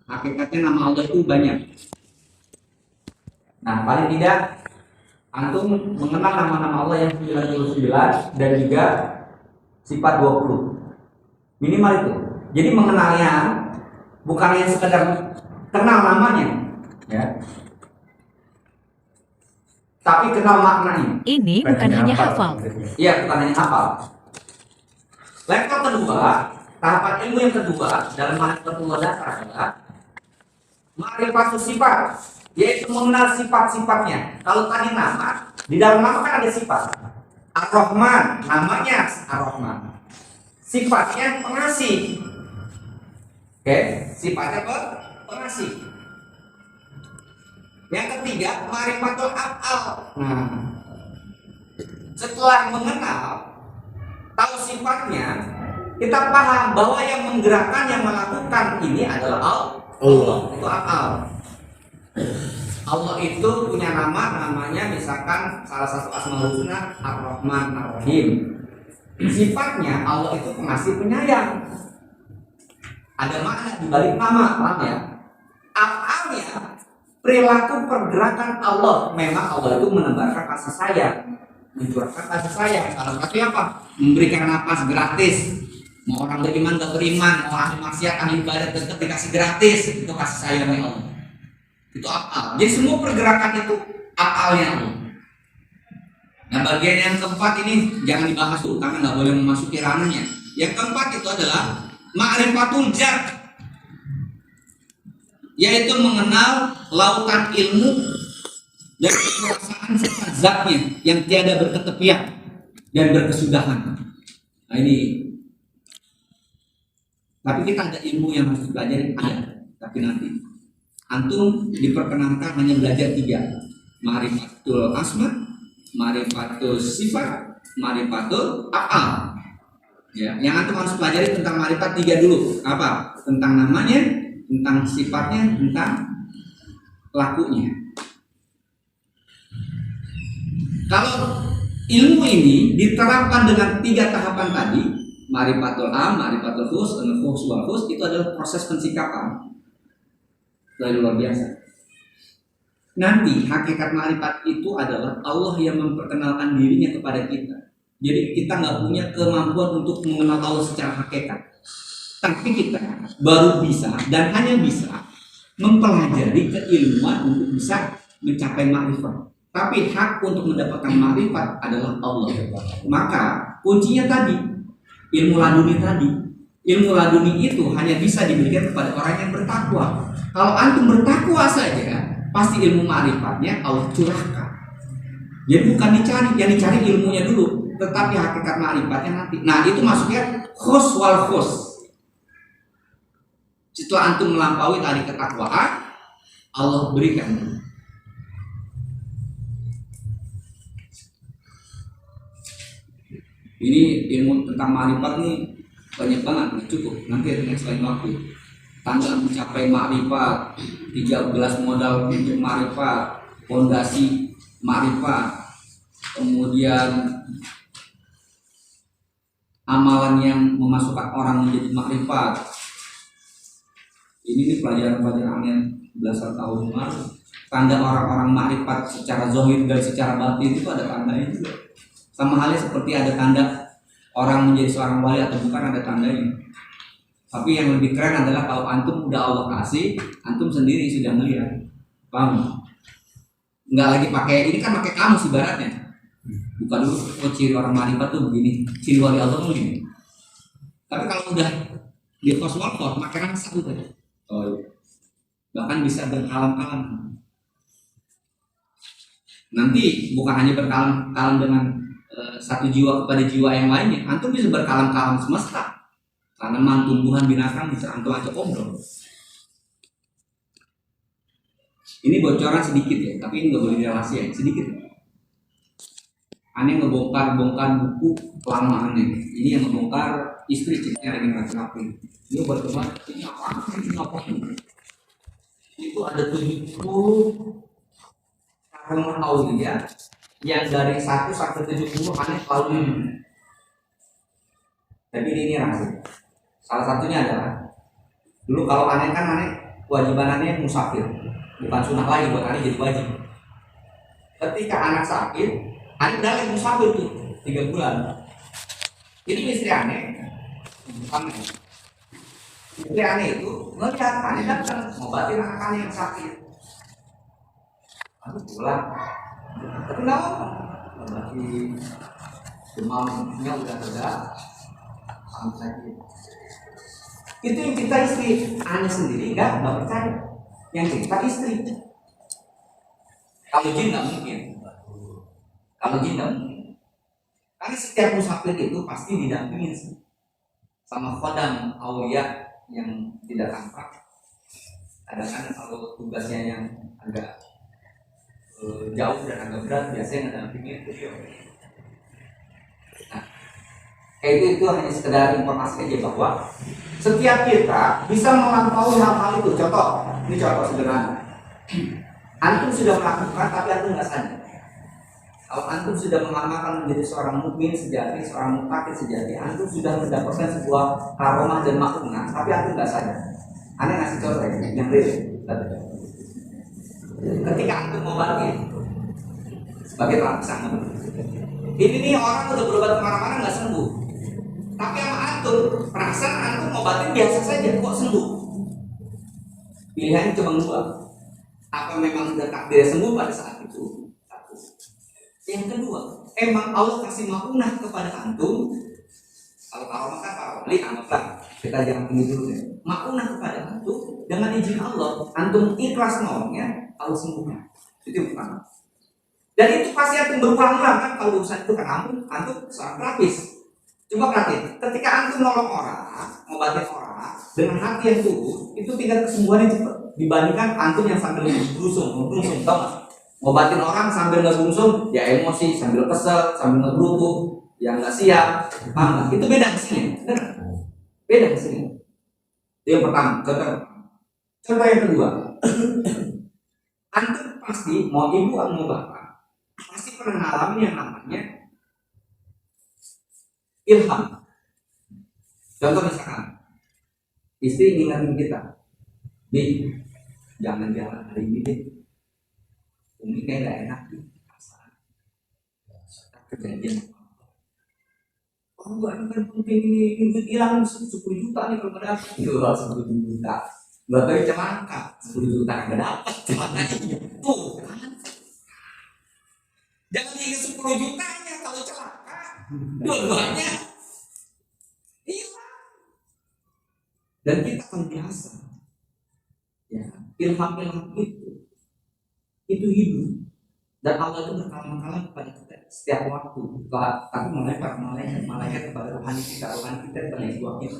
Hakikatnya nama Allah itu banyak. Nah, paling tidak antum mengenal nama-nama Allah yang 99 dan juga sifat 20. Minimal itu. Jadi mengenalnya bukan yang sekedar kenal namanya, ya. Tapi kenal maknanya. Ini bukan hanya hafal. Iya, bukan hanya hafal. Level kedua, tahapan ilmu yang kedua dalam ma'rifatullah dasar adalah ma'rifatus sifat, yaitu mengenal sifat-sifatnya. Kalau tadi nama, di dalam nama kan ada sifat. Ar-Rahman, namanya Ar-Rahman. Sifatnya pengasih. Oke, sifatnya pengasih. Yang ketiga, ma'rifatul af'al. Nah, setelah mengenal, tahu sifatnya, kita paham bahwa yang menggerakkan, yang melakukan ini adalah Allah. Itu af'al. Allah itu punya namanya misalkan salah satu asmaul husna Ar-Rahman Ar-Rahim. Sifatnya Allah itu pengasih penyayang. Ada makna di balik nama, paham ya? Af'alnya perilaku pergerakan Allah. Memang Allah itu menebarkan kasih sayang, mencurahkan kasih sayang. Salah satunya apa? Memberikan napas gratis. Mau orang beriman gak beriman, mau ahli maksiat ahli ibadat tetap dikasih gratis. Itu kasih sayangnya Allah. Itu af'al. Jadi semua pergerakan itu af'alnya Allah. Nah, bagian yang keempat ini jangan dibahas dulu karena nggak boleh memasuki ranahnya. Yang keempat itu adalah ma'rifatul zat, yaitu mengenal lautan ilmu dan kekuasaan serta zatnya yang tiada berketepian dan berkesudahan. Nah ini, tapi kita ada ilmu yang harus dipelajari, ada. Tapi nanti antum diperkenankan hanya belajar 3: ma'rifatul asma, ma'rifatul sifat, ma'rifatul af'al. Ya, yang antum harus pelajari tentang ma'rifat 3 dulu. Apa? Tentang namanya, tentang sifatnya, tentang lakunya. Kalau ilmu ini diterapkan dengan 3 tahapan tadi, ma'rifatul am, ma'rifatul khus, dan khus wal khus, itu adalah proses pensikapan. Itu luar biasa. Nanti hakikat ma'rifat itu adalah Allah yang memperkenalkan dirinya kepada kita. Jadi kita nggak punya kemampuan untuk mengenal Allah secara hakikat. Tapi kita baru bisa dan hanya bisa mempelajari keilmuan untuk bisa mencapai ma'rifat. Tapi hak untuk mendapatkan ma'rifat adalah Allah. Maka kuncinya tadi, ilmu laduni tadi. Ilmu laduni itu hanya bisa diberikan kepada orang yang bertakwa. Kalau antum bertakwa saja, pasti ilmu ma'rifatnya Allah curahkan. Jadi bukan dicari, yang dicari ilmunya dulu, tetapi hakikat ma'rifatnya nanti. Nah itu maksudnya khus wal khus. Setelah antum melampaui tadi ketakwaan, Allah berikan. Ini ilmu tentang ma'rifat nih banyak banget, nggak cukup. Nanti dengan selain waktu. Tangga mencapai ma'rifat, 13 modal untuk ma'rifat, fondasi ma'rifat, kemudian amalan yang memasukkan orang menjadi ma'rifat. Ini nih pelajaran-pelajaran yang belasan tahun lalu. Tanda orang-orang ma'rifat secara zahir dan secara batin itu ada tandanya juga. Sama halnya seperti ada tanda orang menjadi seorang wali atau bukan, ada tandanya. Tapi yang lebih keren adalah kalau antum udah Allah kasih, antum sendiri sudah melihat. Paham? Nggak lagi pakai, ini kan pakai kamus ibaratnya. Buka dulu, oh ciri orang ma'rifat tuh begini, ciri wali Allah tuh begini. Tapi kalau udah di kos-kos, pakai rasa udah. Oh iya. Bahkan bisa berkalam-kalam. Nanti bukan hanya berkalam-kalam dengan satu jiwa kepada jiwa yang lainnya, antum bisa berkalam-kalam semesta. Tanaman, tumbuhan, binatang bisa antum ajak ngobrol. Ini bocoran sedikit ya, tapi ini nggak boleh direlasi ya, sedikit. Aneh ngebongkar buku lama aneh. Ini yang ngebongkar istri ceritanya lagi rapi-rapi. Ini buat teman, ini apa? Itu ada 70 karung aulia yang dari 1 sampai 70 aneh selalu ini. Tapi ini rahasia. Salah satunya adalah dulu kalau aneh kan aneh kewajibanannya musafir, bukan sunnah lagi buat Ani jadi wajib. Ketika anak sakit, Ani udah lagi musafir tuh 3 bulan. Jadi istri Ani, istri Ani itu ngeliat Ani datang ngobatin anak Ani yang sakit. Aku pulang, tapi nggak apa, lagi demamnya udah reda, sakit. Itu yang cerita istri, Ani sendiri nggak percaya. Yang cerita istri. Kalau jin nggak mungkin. Kalau jin nggak mungkin. Karena setiap musafir itu pasti didampingin sama khodam aulia yang tidak tampak. Kadang-kadang kalau tugasnya yang agak jauh dan agak berat, biasanya ngedampingin beliau. Nah, itu hanya sekedar informasi aja bahwa setiap kita bisa melampaui hal-hal itu. Contoh, ini contoh sederhana. Antum sudah melakukan tapi antum nggak sadar. Kalau antum sudah mengamalkan menjadi seorang mukmin sejati, seorang muttaqin sejati, antum sudah mendapatkan sebuah karomah dan makna, tapi antum nggak sadar. Aneh ngasih contoh yang real. Ketika antum mau balik sebagai pelaksana, ini nih orang udah berobat kemana-mana nggak sembuh. Tapi sama antum, perasaan antum ngobatin biasa saja, kok sembuh? Pilihannya cuma 2. Apa memang sudah takdir sembuh pada saat itu? Satu. Yang kedua, emang Allah kasih maunah kepada antum. Kalau karomah kan para wali, anggaplah kita jangan tinggi dulu ya. Maunah kepada antum dengan izin Allah, antum ikhlas nolongnya, Allah sembuhnya. Itu yang pertama. Dan itu pasti antum berulang-ulang kan kalau urusan itu kan antum seorang terapis. Coba perhatiin, ketika antum nolong orang, ngobatin orang dengan hati yang tulus, itu tingkat kesembuhannya cepat dibandingkan antum yang sambil ngerungsung, tau gak? Ngobatin orang sambil ngerungsung, ya emosi, sambil kesel, sambil ngegerutu, yang nggak siap, paham gak? Itu beda kesini, benar? Beda kesini. Itu yang pertama, contoh yang kedua, antum pasti mau ibu atau mau bapak, pasti pernah ngalamin yang namanya ilham. Contoh misalkan istri ngingetin kita, Bi, jangan jalan hari ini deh, Umi kayak gak enak nih, kejadian gak kan penting ini hilang 10 juta nih kalau gak dapet. Itu 10 juta gak tahu cemangka, 10 juta gak dapet, makanya tuh kan jangan ingat 10 jutanya kalau celaka, dua-duanya hilang. Dan kita akan biasa ya, ilham itu hidup. Dan Allah itu berkali-kali kepada kita setiap waktu. Tapi malaikat kepada rohani kita pada jiwa kita.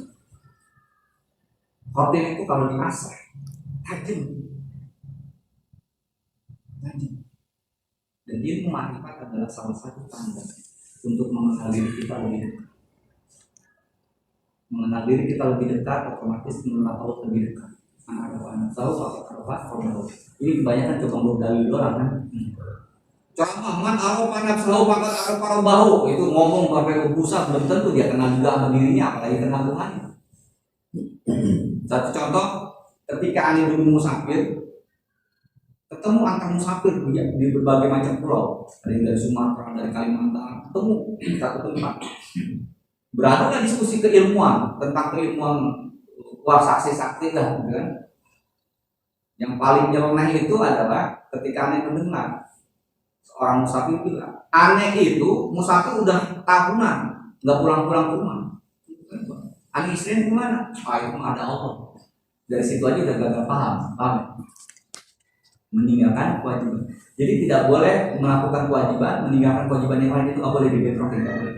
Hotel itu kalau diasah tajam. Dan ilmu ma'rifat adalah salah satu tanda untuk mengenal diri kita lebih dekat. Mengenal diri kita lebih dekat, otomatis mengenal Allah lebih dekat. Anak-anak tahu kalau ini kebanyakan coba dalil orang kan. Contoh man arafana selalu pakai araf bahu itu ngomong pakai busa belum tentu dia kenal juga sama dirinya, apalagi kenal Tuhan. Satu contoh, ketika Ani dulu musafir, ketemu antar musafir di berbagai macam pulau, ada yang dari Sumatera, dari Kalimantan, ketemu di satu tempat. Beradaklah diskusi keilmuan tentang keilmuan luar sakti lah, kan? Yang paling nyeleneh itu adalah ketika Ani mendengar seorang musafir bilang, aneh itu musafir udah tahunan nggak pulang-pulang ke rumah. Aneh istrinya gimana? Itu ada Allah. Dari situ aja udah gagal paham. Meninggalkan kewajiban. Jadi tidak boleh melakukan kewajiban, meninggalkan kewajiban yang lain itu nggak boleh dibentrokin, nggak boleh.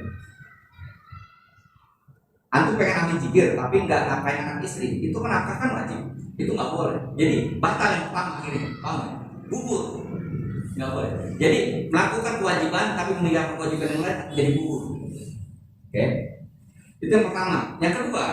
Antum pengen ambil zikir tapi nggak ngapain anak istri, itu kan wajib, itu nggak boleh. Jadi batal yang pertama ini, paham? Gugur. Nggak boleh. Jadi melakukan kewajiban tapi meninggalkan kewajiban yang lain jadi gugur. Oke? Itu yang pertama. Yang kedua,